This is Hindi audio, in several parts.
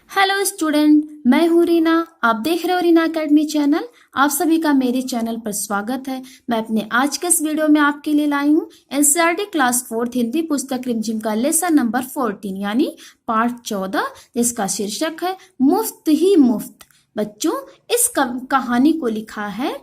हेलो स्टूडेंट, मैं हूँ रीना। आप देख रहे हो रीना अकेडमी चैनल। आप सभी का मेरे चैनल पर स्वागत है। मैं अपने आज के इस वीडियो में आपके लिए लाई हूँ एनसीईआरटी क्लास 4 हिंदी पुस्तक रिमझिम का लेसन नंबर 14 यानी पाठ 14, जिसका शीर्षक है मुफ्त ही मुफ्त। बच्चों, इस कहानी को लिखा है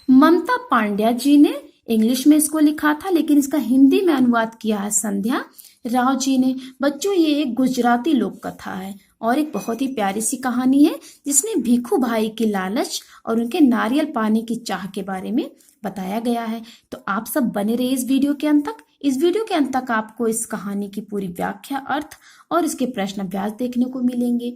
ममता पांड्या जी ने। इंग्लिश में इसको लिखा था, लेकिन इसका हिंदी में अनुवाद किया है संध्या राव जी ने। बच्चों, ये एक गुजराती लोक कथा है और एक बहुत ही प्यारी सी कहानी है, जिसमें भीखू भाई की लालच और उनके नारियल पाने की चाह के बारे में बताया गया है। तो आप सब बने रहिए इस वीडियो के अंत तक। इस वीडियो के अंत तक आपको इस कहानी की पूरी व्याख्या, अर्थ और इसके प्रश्न अभ्यास देखने को मिलेंगे।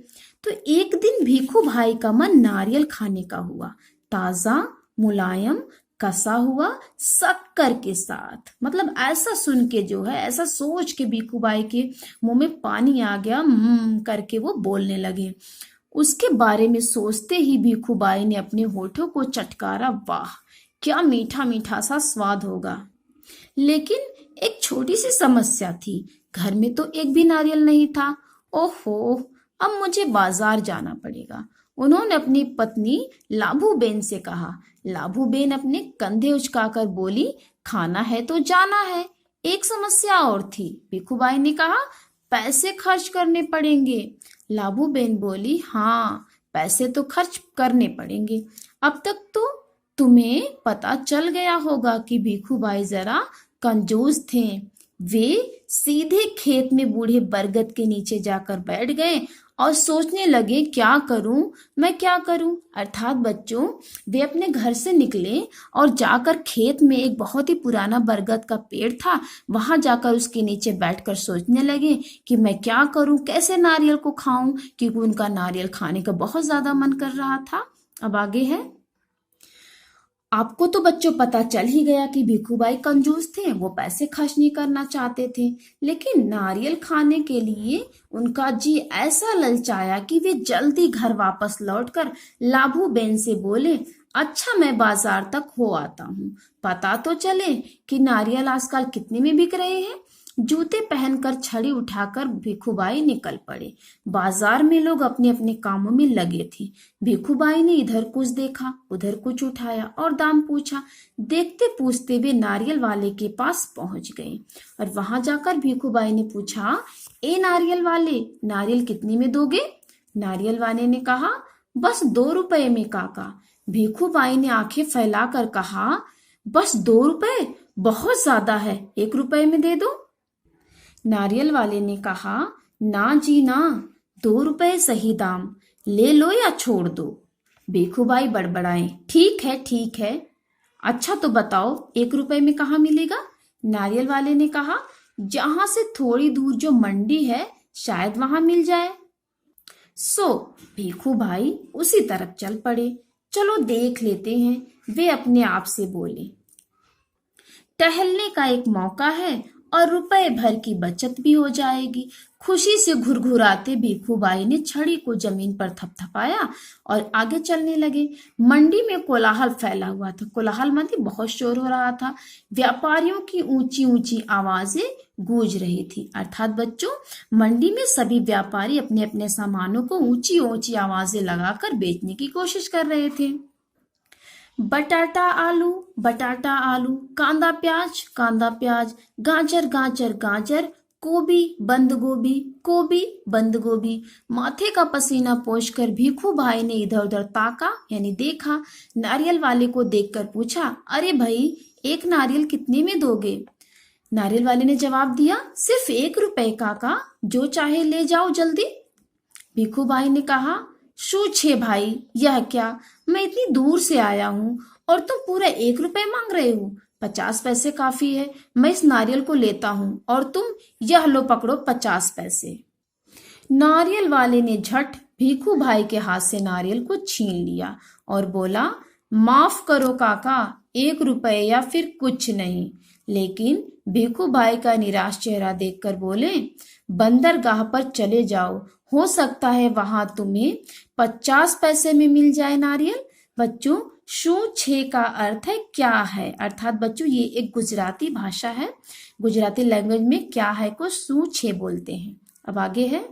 तो एक दिन भीखू भाई का मन नारियल खाने का हुआ। ताजा, मुलायम, कसा हुआ, शक्कर के साथ। मतलब ऐसा सुन के जो है, ऐसा सोच के भीखू भाई के मुंह में पानी आ गया। करके वो बोलने लगे। उसके बारे में सोचते ही भीखू भाई ने अपने होठों को चटकारा। वाह, क्या मीठा मीठा सा स्वाद होगा। लेकिन एक छोटी सी समस्या थी। घर में तो एक भी नारियल नहीं था। ओहो, अब मुझे बाजार जाना पड़ेगा। उन्होंने अपनी पत्नी लाभू बेन से कहा। लाभू बेन अपने कंधे उचकाकर बोली, खाना है तो जाना है। एक समस्या और थी। भिखूबाई ने कहा, पैसे खर्च करने पड़ेंगे। लाभू बेन बोली, हाँ, पैसे तो खर्च करने पड़ेंगे। अब तक तो तुम्हें पता चल गया होगा कि भीखूबाई जरा कंजूस थे। वे सीधे खेत में बूढ़े बरगद के नीचे जाकर बैठ गए और सोचने लगे, क्या करूं, मैं क्या करूं। अर्थात बच्चों, वे अपने घर से निकले और जाकर खेत में एक बहुत ही पुराना बरगद का पेड़ था, वहां जाकर उसके नीचे बैठकर सोचने लगे कि मैं क्या करूं, कैसे नारियल को खाऊं, क्योंकि उनका नारियल खाने का बहुत ज्यादा मन कर रहा था। अब आगे है। आपको तो बच्चों पता चल ही गया कि भीखूबाई कंजूस थे। वो पैसे खर्च नहीं करना चाहते थे, लेकिन नारियल खाने के लिए उनका जी ऐसा ललचाया कि वे जल्दी घर वापस लौटकर लाभू बेन से बोले, अच्छा, मैं बाजार तक हो आता हूँ, पता तो चले कि नारियल आजकल कितने में बिक रहे हैं। जूते पहनकर छड़ी उठाकर भीखूबाई निकल पड़े। बाजार में लोग अपने अपने कामों में लगे थे। भीखूबाई ने इधर कुछ देखा, उधर कुछ उठाया और दाम पूछा। देखते पूछते वे नारियल वाले के पास पहुंच गए और वहां जाकर भीखूबाई ने पूछा, ए नारियल वाले, नारियल कितने में दोगे। नारियल वाले ने कहा, बस 2 रुपए में काका। भीखूबाई ने आंखें फैलाकर कहा, बस 2 रुपए बहुत ज्यादा है, 1 रुपए में दे दो। नारियल वाले ने कहा, ना जी ना, 2 रुपए सही दाम, ले लो या छोड़ दो। भीखूबाई बड़बड़ाए, ठीक है ठीक है। अच्छा तो बताओ, 1 रुपए में कहाँ मिलेगा। नारियल वाले ने कहा, जहां से थोड़ी दूर जो मंडी है, शायद वहां मिल जाए। सो भीखू भाई उसी तरफ चल पड़े। चलो देख लेते हैं, वे अपने आप से बोले। टहलने का एक मौका है और रुपए भर की बचत भी हो जाएगी। खुशी से घुरघुराते भीखूबाई ने छड़ी को जमीन पर थपथपाया और आगे चलने लगे। मंडी में कोलाहल फैला हुआ था। कोलाहल मतलब बहुत शोर हो रहा था। व्यापारियों की ऊंची ऊंची आवाजें गूंज रही थी। अर्थात बच्चों, मंडी में सभी व्यापारी अपने अपने सामानों को ऊंची ऊंची आवाजें लगाकर बेचने की कोशिश कर रहे थे। बटाटा आलू, बटाटा आलू, कांदा प्याज, गाजर गाजर गाजर, गोभी बंद गोभी, गोभी बंद गोभी। माथे का पसीना पोंछकर भीखू भाई ने इधर उधर ताका यानी देखा। नारियल वाले को देखकर पूछा, अरे भाई, एक नारियल कितने में दोगे। नारियल वाले ने जवाब दिया, सिर्फ 1 रुपए काका, जो चाहे ले जाओ जल्दी। भीखू भाई ने कहा, शू छे भाई, यह क्या, मैं इतनी दूर से आया हूँ और तुम पूरा 1 रुपए मांग रहे हो। 50 पैसे काफी है, मैं इस नारियल को लेता हूँ और तुम यह लो पकड़ो 50 पैसे। नारियल वाले ने झट भीखू भाई के हाथ से नारियल को छीन लिया और बोला, माफ करो काका, 1 रुपए या फिर कुछ नहीं। लेकिन भीखू भाई का निराश चेहरा देखकर बोले, बंदरगाह पर चले जाओ, हो सकता है वहां तुम्हें 50 पैसे में मिल जाए नारियल। बच्चों, शू छे का अर्थ है क्या है। अर्थात बच्चों, ये एक गुजराती भाषा है। गुजराती लैंग्वेज में क्या है को शू छे बोलते हैं। अब आगे है।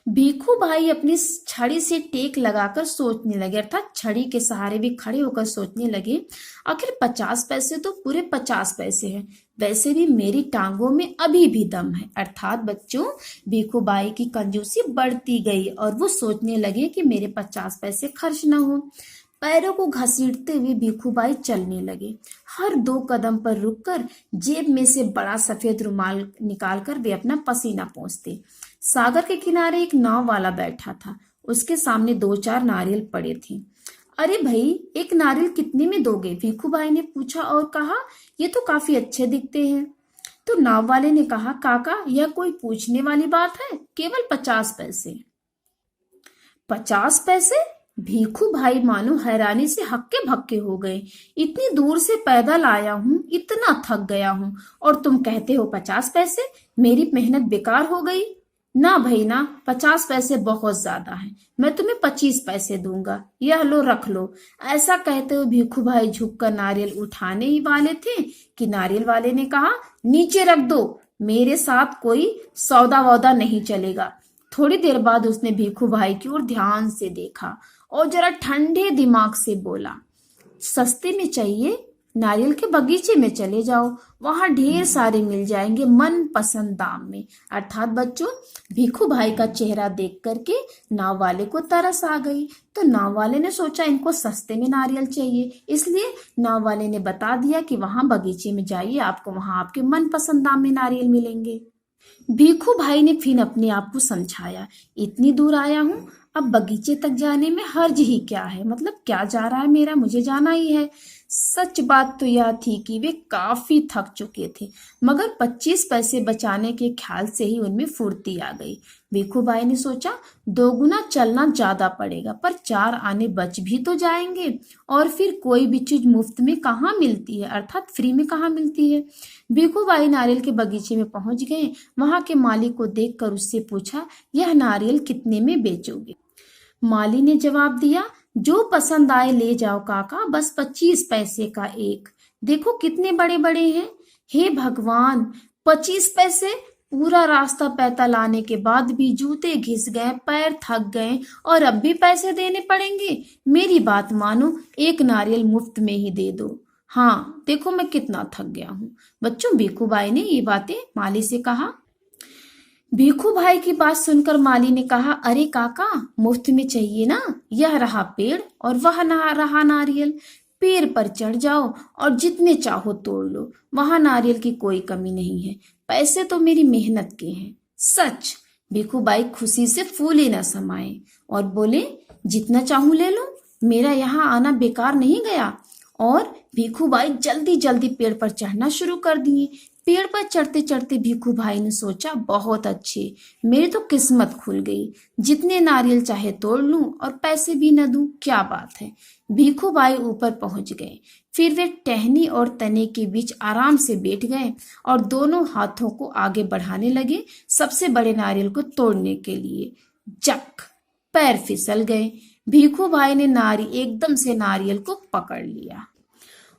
भीखू भाई अपनी छड़ी से टेक लगाकर सोचने लगे, अर्थात छड़ी के सहारे भी खड़े होकर सोचने लगे, आखिर 50 पैसे तो पूरे 50 पैसे हैं, वैसे भी मेरी टांगों में अभी भी दम है। अर्थात बच्चों, भीखू भाई की कंजूसी बढ़ती गई और वो सोचने लगे कि मेरे 50 पैसे खर्च ना हो। पैरों को घसीटते हुए भीखू भाई चलने लगे। हर 2 कदम पर रुककर जेब में से बड़ा सफेद रुमाल निकालकर वे अपना पसीना पोंछते। सागर के किनारे एक नाव वाला बैठा था, उसके सामने 2-4 नारियल पड़े थे। अरे भाई, एक नारियल कितने में दोगे? भीखू भाई ने पूछा और कहा, ये तो काफी अच्छे दिखते हैं। तो नाव वाले ने कहा, काका यह कोई पूछने वाली बात है, केवल 50 पैसे। 50 पैसे? भीखू भाई मानो हैरानी से हक्के भक्के हो गए। इतनी दूर से पैदल आया हूँ, इतना थक गया हूँ, और तुम कहते हो 50 पैसे? मेरी मेहनत बेकार हो गई। ना भाई ना, 50 पैसे बहुत ज्यादा है, मैं तुम्हें 25 पैसे दूंगा, यह लो रख लो। ऐसा कहते हुए भीखू भाई झुककर नारियल उठाने ही वाले थे कि नारियल वाले ने कहा, नीचे रख दो, मेरे साथ कोई सौदा वौदा नहीं चलेगा। थोड़ी देर बाद उसने भीखू भाई की ओर ध्यान से देखा और जरा ठंडे दिमाग से बोला, सस्ते में चाहिए? नारियल के बगीचे में चले जाओ, वहां ढेर सारे मिल जाएंगे मन पसंद दाम में। अर्थात बच्चों, भीखू भाई का चेहरा देख करके नाव वाले को तरस आ गई। तो नाव वाले ने सोचा इनको सस्ते में नारियल चाहिए, इसलिए नाव वाले ने बता दिया कि वहां बगीचे में जाइए, आपको वहां आपके मन पसंद दाम में नारियल मिलेंगे। भीखू भाई ने फिर अपने आप को समझाया, इतनी दूर आया हूँ, अब बगीचे तक जाने में हर्ज ही क्या है, मतलब क्या जा रहा है मेरा, मुझे जाना ही है। सच बात तो यह थी कि वे काफी थक चुके थे, मगर 25 पैसे बचाने के ख्याल से ही उनमें फुर्ती आ गई। भीखू भाई ने सोचा, 2 गुना चलना ज्यादा पड़ेगा, पर 4 आने बच भी तो जाएंगे, और फिर कोई भी चीज मुफ्त में कहाँ मिलती है, अर्थात फ्री में कहाँ मिलती है। भीखू भाई नारियल के बगीचे में पहुंच गए। वहां के माली को देखकर उससे पूछा, यह नारियल कितने में बेचोगे? माली ने जवाब दिया, जो पसंद आए ले जाओ काका, बस 25 पैसे का एक। देखो कितने बड़े बड़े हैं। हे भगवान, 25 पैसे? पूरा रास्ता पैदल आने के बाद भी जूते घिस गए, पैर थक गए, और अब भी पैसे देने पड़ेंगे? मेरी बात मानो, एक नारियल मुफ्त में ही दे दो। हाँ, देखो मैं कितना थक गया हूँ। बच्चों, भीखू भाई ने ये बातें माली से कहा। भीखू भाई की बात सुनकर माली ने कहा, अरे काका, मुफ्त में चाहिए ना? यह रहा पेड़ और वह रहा नारियल। पेड़ पर चढ़ जाओ और जितने चाहो तोड़ लो, वहां नारियल की कोई कमी नहीं है, पैसे तो मेरी मेहनत के हैं। सच? भीखू भाई खुशी से फूले न समाये और बोले, जितना चाहूं ले लो, मेरा यहाँ आना बेकार नहीं गया। और भीखू भाई जल्दी जल्दी पेड़ पर चढ़ना शुरू कर दिए। पेड़ पर चढ़ते चढ़ते भीखू भाई ने सोचा, बहुत अच्छे, मेरी तो किस्मत खुल गई, जितने नारियल चाहे तोड़ लूं और पैसे भी न दूं, क्या बात है। भीखू भाई ऊपर पहुंच गए। फिर वे टहनी और तने के बीच आराम से बैठ गए और दोनों हाथों को आगे बढ़ाने लगे सबसे बड़े नारियल को तोड़ने के लिए। जक, पैर फिसल गए। भीखू भाई ने एकदम से नारियल को पकड़ लिया।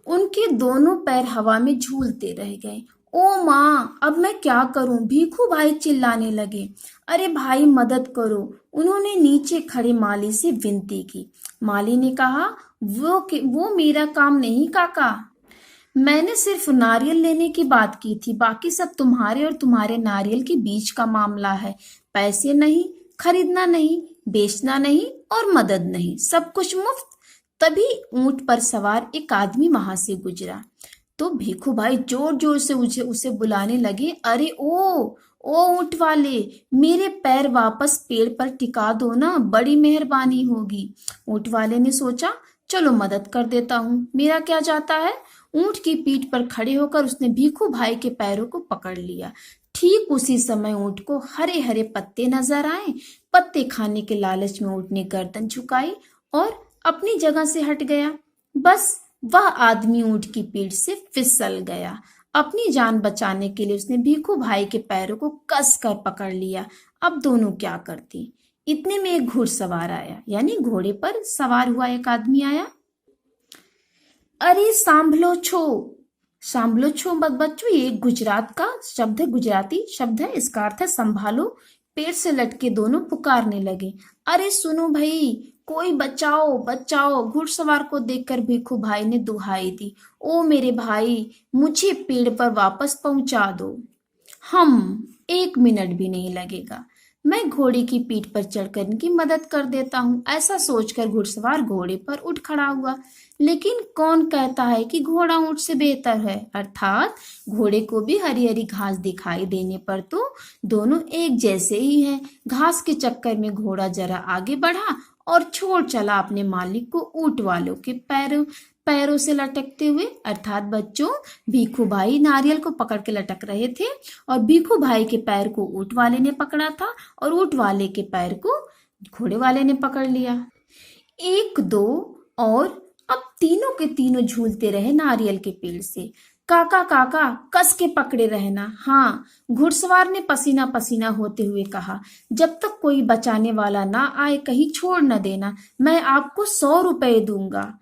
उनके दोनों पैर हवा में झूलते रह गए। ओ माँ, अब मैं क्या करूं? भीखू भाई चिल्लाने लगे। अरे भाई, मदद करो। उन्होंने नीचे खड़े माली से विनती की। माली ने कहा, वो मेरा काम नहीं काका, मैंने सिर्फ नारियल लेने की बात की थी, बाकी सब तुम्हारे और तुम्हारे नारियल के बीच का मामला है। पैसे नहीं, खरीदना नहीं, बेचना नहीं और मदद नहीं, सब कुछ मुफ्त। तभी ऊंट पर सवार एक आदमी वहां से गुजरा। तो भीखू भाई जोर जोर से उसे बुलाने लगे, अरे ओ ऊंट वाले, मेरे पैर वापस पेड़ पर टिका दो ना, बड़ी मेहरबानी होगी। ऊंट वाले ने सोचा, चलो मदद कर देता हूँ, मेरा क्या जाता है। ऊंट की पीठ पर खड़े होकर उसने भीखू भाई के पैरों को पकड़ लिया। ठीक उसी समय ऊंट को हरे हरे पत्ते नजर आए। पत्ते खाने के लालच में ऊंट ने गर्दन झुकाई और अपनी जगह से हट गया। बस वह आदमी ऊंट की पीठ से फिसल गया। अपनी जान बचाने के लिए उसने भीखू भाई के पैरों को कस कर पकड़ लिया। अब दोनों क्या करती। इतने में एक घुड़सवार आया, यानी घोड़े पर सवार हुआ एक आदमी आया। अरे सांभलो छो बच्चों, ये गुजरात का शब्द है, गुजराती शब्द है, इसका अर्थ है संभालो। पेड़ से लटके दोनों पुकारने लगे, अरे सुनो भाई, कोई बचाओ बचाओ। घुड़सवार को देखकर भिखू भाई ने दुहाई दी, ओ मेरे भाई, मुझे पेड़ पर वापस पहुंचा दो। हम 1 मिनट भी नहीं लगेगा, मैं घोड़े की पीठ पर चढ़कर इनकी मदद कर देता हूँ। ऐसा सोचकर घुड़सवार घोड़े पर उठ खड़ा हुआ। लेकिन कौन कहता है कि घोड़ा ऊंट से बेहतर है, अर्थात घोड़े को भी हरी हरी घास दिखाई देने पर तो दोनों एक जैसे ही हैं। घास के चक्कर में घोड़ा जरा आगे बढ़ा और छोड़ चला अपने मालिक को ऊंट वालों के पैरों पैरों से लटकते हुए। अर्थात बच्चों, भिखू भाई नारियल को पकड़ के लटक रहे थे और भिखू भाई के पैर को ऊंट वाले ने पकड़ा था और ऊंट वाले के पैर को घोड़े वाले ने पकड़ लिया। 1 2 और अब तीनों के तीनों झूलते रहे नारियल के पेड़ से। काका काका, कस के पकड़े रहना। हाँ, घुड़सवार ने पसीना पसीना होते हुए कहा, जब तक कोई बचाने वाला ना आए कहीं छोड़ न देना, मैं आपको 100 रुपए दूंगा।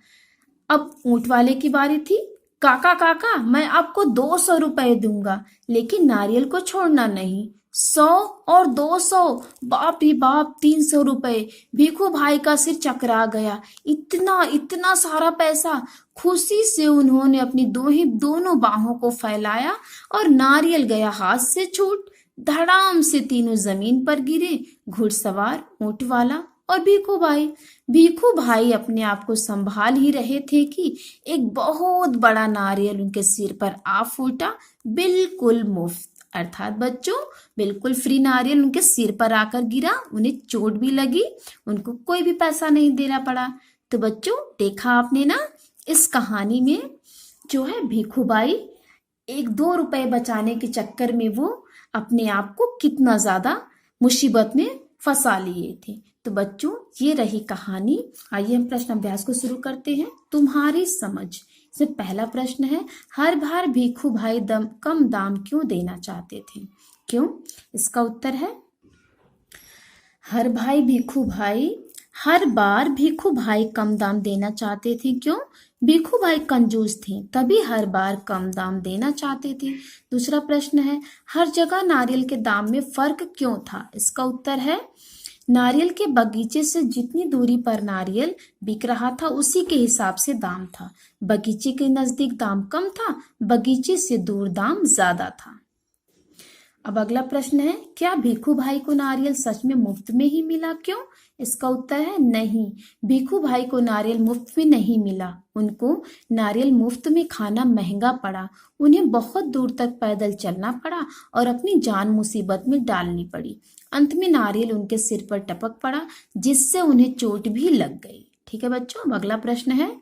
अब ऊंट वाले की बारी थी। काका काका, मैं आपको 200 रुपए दूंगा, लेकिन नारियल को छोड़ना नहीं। 100 और 200, बाप रे बाप, 300 रुपए। भिखू भाई का सिर चकरा गया। इतना इतना सारा पैसा। खुशी से उन्होंने अपनी दोनों बाहों को फैलाया और नारियल गया हाथ से छूट। धड़ाम से तीनों जमीन पर गिरे, घुड़सवार, ऊंट वाला और भिखू भाई अपने आप को संभाल ही रहे थे कि एक बहुत बड़ा नारियल उनके सिर पर आ फूटा, बिल्कुल मुफ्त। अर्थात बच्चों, बिल्कुल फ्री नारियल उनके सिर पर आकर गिरा। उन्हें चोट भी लगी, उनको कोई भी पैसा नहीं देना पड़ा। तो बच्चों, देखा आपने ना, इस कहानी में जो है भिखू भाई 1 2 रुपए बचाने के चक्कर में वो अपने आप को कितना ज्यादा मुसीबत में फंसा लिए थे। तो बच्चों, ये रही कहानी। आइए हम प्रश्न अभ्यास को शुरू करते हैं। तुम्हारी समझ। इसमें पहला प्रश्न है, हर बार भिखू भाई कम दाम क्यों देना चाहते थे? क्यों? इसका उत्तर है, हर बार भिखू भाई कम दाम देना चाहते थे। क्यों? भिखू भाई कंजूस थे, तभी हर बार कम दाम देना चाहते थे। दूसरा प्रश्न है, हर जगह नारियल के दाम में फर्क क्यों था? इसका उत्तर है, नारियल के बगीचे से जितनी दूरी पर नारियल बिक रहा था उसी के हिसाब से दाम था। बगीचे के नजदीक दाम कम था, बगीचे से दूर दाम ज्यादा था। अब अगला प्रश्न है, क्या भिखू भाई को नारियल सच में मुफ्त में ही मिला? क्यों? इसका उत्तर है, नहीं, भिखू भाई को नारियल मुफ्त में नहीं मिला। उनको नारियल मुफ्त में खाना महंगा पड़ा। उन्हें बहुत दूर तक पैदल चलना पड़ा और अपनी जान मुसीबत में डालनी पड़ी। अंत में नारियल उनके सिर पर टपक पड़ा, जिससे उन्हें चोट भी लग गई। ठीक है बच्चों, अब अगला प्रश्न है,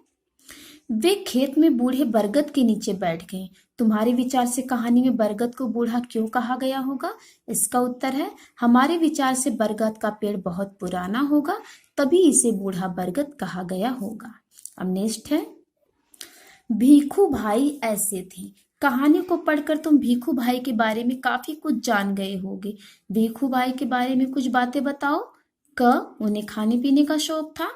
वे खेत में बूढ़े बरगद के नीचे बैठ गए। तुम्हारे विचार से कहानी में बरगद को बूढ़ा क्यों कहा गया होगा? इसका उत्तर है, हमारे विचार से बरगद का पेड़ बहुत पुराना होगा, तभी इसे बूढ़ा बरगद कहा गया होगा। अब नेक्स्ट है, भिखू भाई ऐसे थे। कहानी को पढ़कर तुम भिखू भाई के बारे में काफी कुछ जान गए होगे। भिखू भाई के बारे में कुछ बातें बताओ। क, उन्हें खाने पीने का शौक था।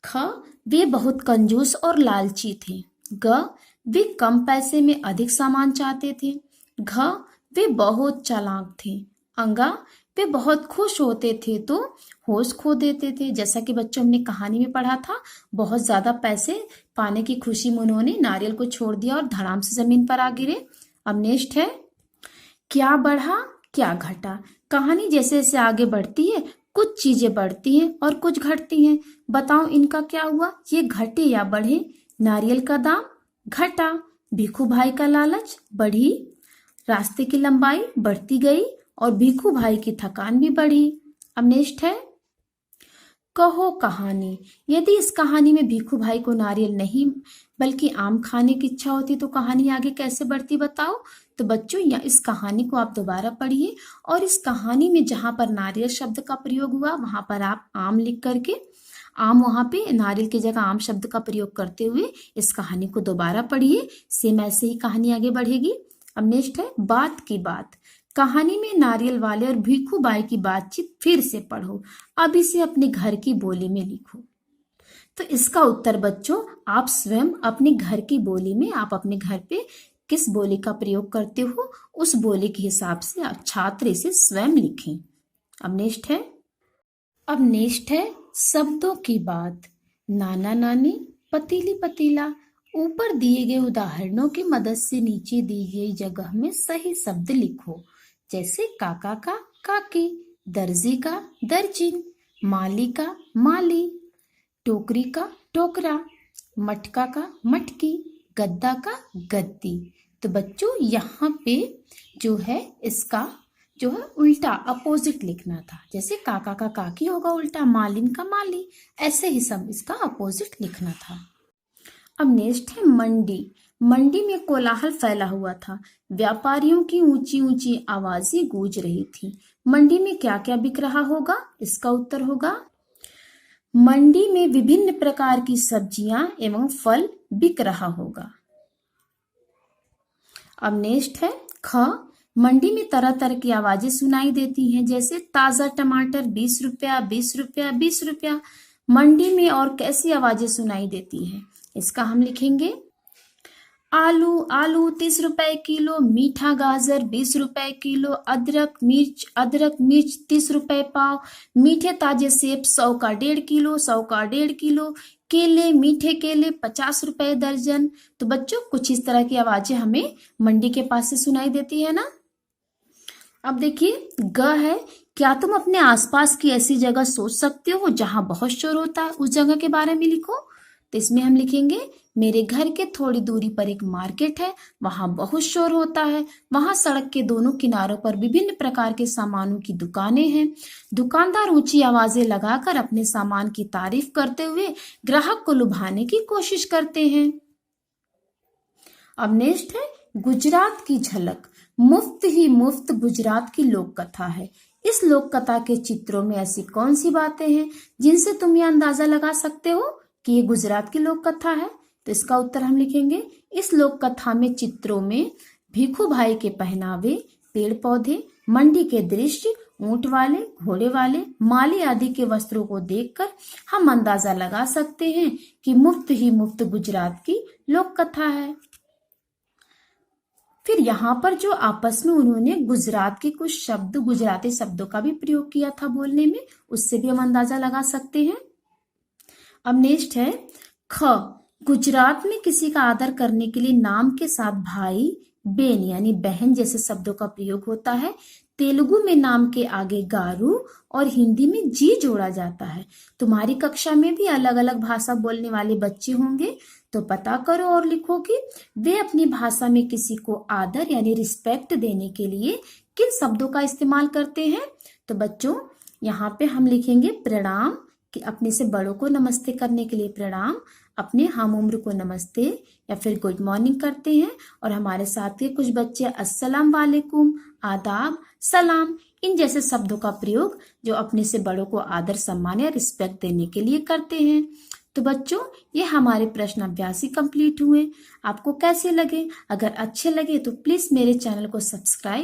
ख, वे बहुत कंजूस और लालची थे। ग, वे कम पैसे में अधिक सामान चाहते थे। घ, वे बहुत चालाक थे। अंगा, वे बहुत खुश होते थे तो होश खो देते थे। जैसा कि बच्चों हमने कहानी में पढ़ा था, बहुत ज्यादा पैसे पाने की खुशी में उन्होंने नारियल को छोड़ दिया और धड़ाम से जमीन पर आ गिरे। अब नेक्स्ट है, क्या बढ़ा क्या घटा। कहानी जैसे जैसे आगे बढ़ती है, कुछ चीजें बढ़ती हैं और कुछ घटती हैं। बताओ इनका क्या हुआ? ये घटे या बढ़े? नारियल का दाम घटा, भिखू भाई का लालच बढ़ी, रास्ते की लंबाई बढ़ती गई और भिखू भाई की थकान भी बढ़ी। अब नेक्स्ट है, कहो कहानी। यदि इस कहानी में भिखू भाई को नारियल नहीं बल्कि आम खाने की इच्छा होती तो कहानी आगे कैसे बढ़ती बताओ? तो बच्चों, या इस कहानी को आप दोबारा पढ़िए और इस कहानी में जहां पर नारियल शब्द का प्रयोग हुआ वहां पर आप आम लिख करके, आम वहां पे नारियल की जगह आम शब्द का प्रयोग करते हुए इस कहानी को दोबारा पढ़िए। सेम ऐसे ही कहानी आगे बढ़ेगी। अब नेक्स्ट है, बात की बात। कहानी में नारियल वाले और भिखू भाई की बातचीत फिर से पढ़ो। अब इसे अपने घर की बोली में लिखो। तो इसका उत्तर बच्चों, आप स्वयं अपने घर की बोली में, आप अपने घर पे किस बोली का प्रयोग करते हो उस बोली के हिसाब से आप छात्र इसे स्वयं लिखें। अब नेक्स्ट है शब्दों की बात। नाना नानी, पतीली पतीला। ऊपर दिए गए उदाहरणों की मदद से नीचे दी गई जगह में सही शब्द लिखो। जैसे काका का काकी, दर्जी का दर्जिन, माली का माली, टोकरी का टोकरा, मटका का मटकी, गद्दा का गद्दी। तो बच्चों यहाँ पे जो है इसका जो है उल्टा अपोजिट लिखना था। जैसे काका का काकी होगा उल्टा, मालिन का माली, ऐसे ही सब इसका अपोजिट लिखना था। अब नेक्स्ट है मंडी। मंडी में कोलाहल फैला हुआ था। व्यापारियों की ऊंची ऊंची आवाजें गूंज रही थी। मंडी में क्या क्या बिक रहा होगा? इसका उत्तर होगा मंडी में विभिन्न प्रकार की सब्जियां एवं फल बिक रहा होगा। अब नेक्स्ट है ख। मंडी में तरह तरह की आवाजें सुनाई देती हैं। जैसे ताजा टमाटर 20 रुपया, 20 रुपया, 20 रुपया। मंडी में और कैसी आवाजें सुनाई देती हैं? इसका हम लिखेंगे आलू आलू 30 रुपए किलो, मीठा गाजर 20 रुपए किलो, अदरक मिर्च 30 रुपए पाव, मीठे ताजे सेब 100 का 1.5 किलो, 100 का 1.5 किलो, केले मीठे केले 50 रुपए दर्जन। तो बच्चों कुछ इस तरह की आवाजें हमें मंडी के पास से सुनाई देती है ना। अब देखिए ग है। क्या तुम अपने आसपास की ऐसी जगह सोच सकते हो जहां बहुत शोर होता है? उस जगह के बारे में लिखो। तो इसमें हम लिखेंगे मेरे घर के थोड़ी दूरी पर एक मार्केट है, वहां बहुत शोर होता है। वहां सड़क के दोनों किनारों पर विभिन्न प्रकार के सामानों की दुकानें हैं। दुकानदार ऊंची आवाजें लगाकर अपने सामान की तारीफ करते हुए ग्राहक को लुभाने की कोशिश करते हैं। अब नेक्स्ट है गुजरात की झलक। मुफ्त ही मुफ्त गुजरात की लोक कथा है। इस लोक कथा के चित्रों में ऐसी कौन सी बातें हैं जिनसे तुम यह अंदाजा लगा सकते हो कि ये गुजरात की लोक कथा है? तो इसका उत्तर हम लिखेंगे इस लोक कथा में चित्रों में भीखू भाई के पहनावे, पेड़ पौधे, मंडी के दृश्य, ऊंट वाले, घोड़े वाले, माली आदि के वस्त्रों को देखकर हम अंदाजा लगा सकते हैं कि मुफ्त ही मुफ्त गुजरात की लोक कथा है। फिर यहाँ पर जो आपस में उन्होंने गुजरात के कुछ शब्द, गुजराती शब्दों का भी प्रयोग किया था बोलने में, उससे भी हम अंदाजा लगा सकते हैं। अब नेक्स्ट है ख। गुजरात में किसी का आदर करने के लिए नाम के साथ भाई, बेन यानी बहन जैसे शब्दों का प्रयोग होता है। तेलुगु में नाम के आगे गारू और हिंदी में जी जोड़ा जाता है। तुम्हारी कक्षा में भी अलग अलग भाषा बोलने वाले बच्चे होंगे, तो पता करो और लिखो कि वे अपनी भाषा में किसी को आदर यानी रिस्पेक्ट देने के लिए किन शब्दों का इस्तेमाल करते हैं। तो बच्चों यहाँ पे हम लिखेंगे प्रणाम, कि अपने से बड़ों को नमस्ते करने के लिए प्रणाम, अपने हम उम्र को नमस्ते या फिर गुड मॉर्निंग करते हैं। और हमारे साथ के कुछ बच्चे अस्सलाम वालेकुम, आदाब, सलाम इन जैसे शब्दों का प्रयोग जो अपने से बड़ों को आदर, सम्मान या रिस्पेक्ट देने के लिए करते हैं। तो बच्चों ये हमारे प्रश्न अभ्यास कंप्लीट हुए। आपको कैसे लगे? अगर अच्छे लगे तो प्लीज मेरे चैनल को सब्सक्राइब